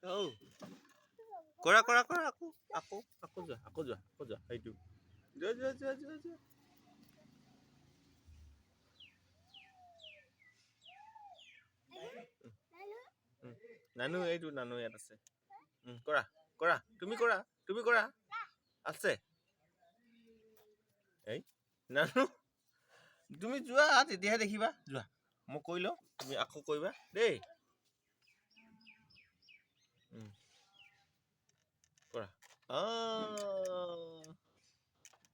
Oh. Kora. Aku যোৱা সেইটো যোৱা নানু এইটো নানু ইয়াত আছে কৰা তুমি কৰা আছে এই নানু তুমি যোৱা তেতিয়াহে দেখিবা যোৱা মই কৈ লওঁ তুমি আকৌ কৰিবা দেই কৰা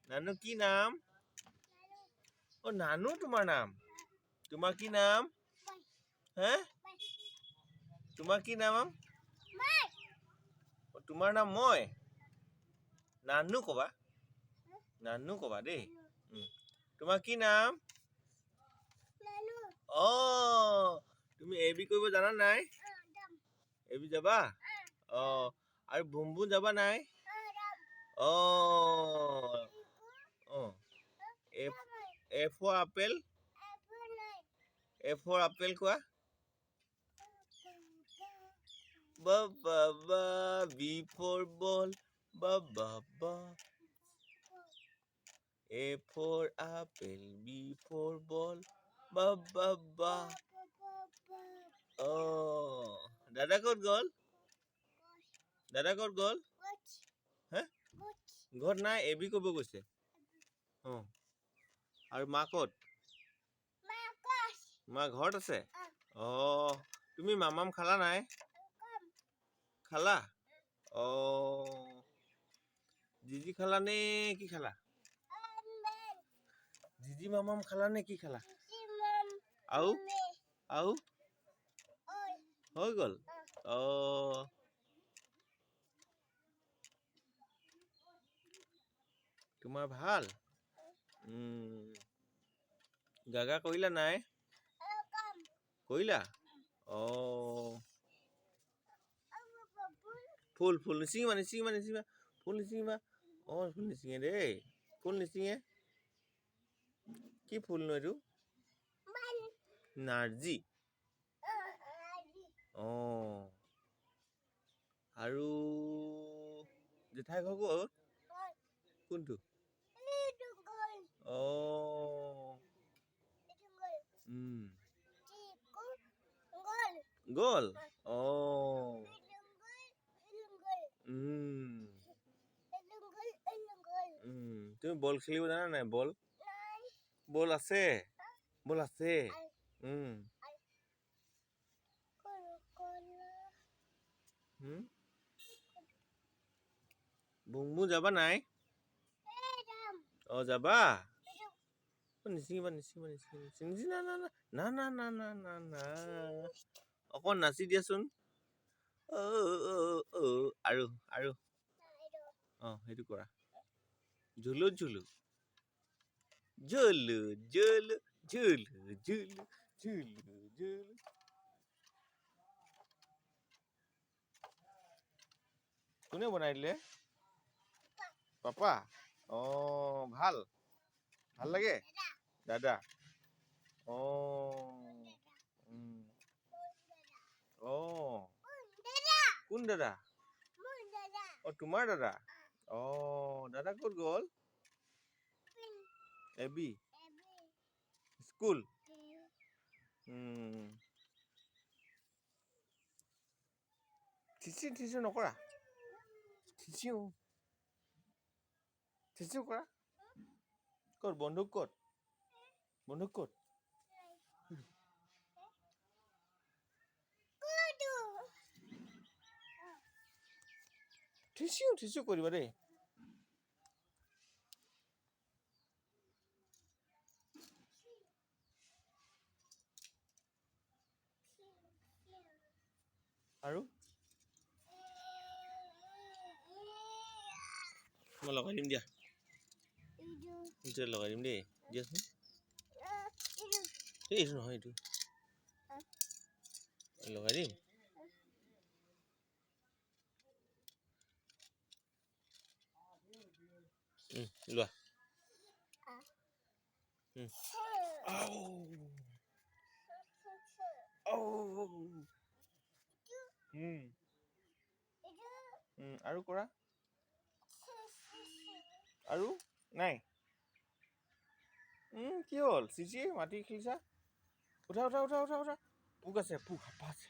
নানু কি নাম নানু তোমাৰ নাম তোমাৰ কি নাম হে তোমাৰ কি নাম তোমাৰ নাম মই নানু কবা দেই তোমাৰ কি নাম তুমি এবি কৰিব জানা নাই এবি যাবা আৰু বুম্বু যাবা নাই A for apple কোৱা ba B for ball ba A for apple B for ball ba দাদা ক'ত গ'ল হে ঘৰত নাই এবি কৰিব গৈছে আৰু মা ক'ত মা ঘৰত আছে তুমি মামাম খালা নাই খালা জিজি খালা নে কি খালা জিজি মামাম খালা নে কি খালা আৰু হৈ গ'ল তোমাৰ ভাল গাগা কৰিলা নাই কৰিলা ফুল নিচিঙিবা ফুল নিচিঙিবা ফুল নিচিঙে দেই ফুল নিচিঙে কি ফুল নো এইটো নাৰ্জী আৰু জেঠাই ঘৰ ক'ত কোনটো গ'ল তুমি বল খেলিব জানা নাই বল আছে বুম্বু যাবা নাই যাবা নিচিঙিবা না অকণ নাচি দিয়াচোন আৰু সেইটো কৰা ঝুলু কোনে বনাই দিলে পাপা ভাল লাগে দাদা কোন দাদা তোমাৰ দাদা দাদা ক'ত গ'ল এবি স্কুল থিচিউ নকৰা থিচিউ কৰা ক'ত বন্ধুক ক'ত থিচিউ কৰিবা দেই আৰু মই লগাই দিম দিয়া লগাই দিম দেই দিয়াচোন এইটো নহয় এইটো লগাই দিম লোৱা আৰু কৰা আৰু নাই কি হ'ল চিচি মাটি খেলিছা উঠা উঠা উঠা উঠা উঠা পোক আছে পোক হাপা আছে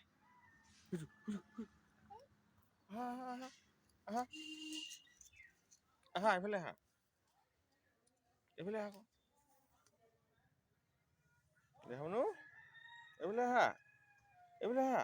আহা আহা আহা আহা এইফালে আহা এইফালে আহা দেখাবনো এইফালে আহা এইফালে আহা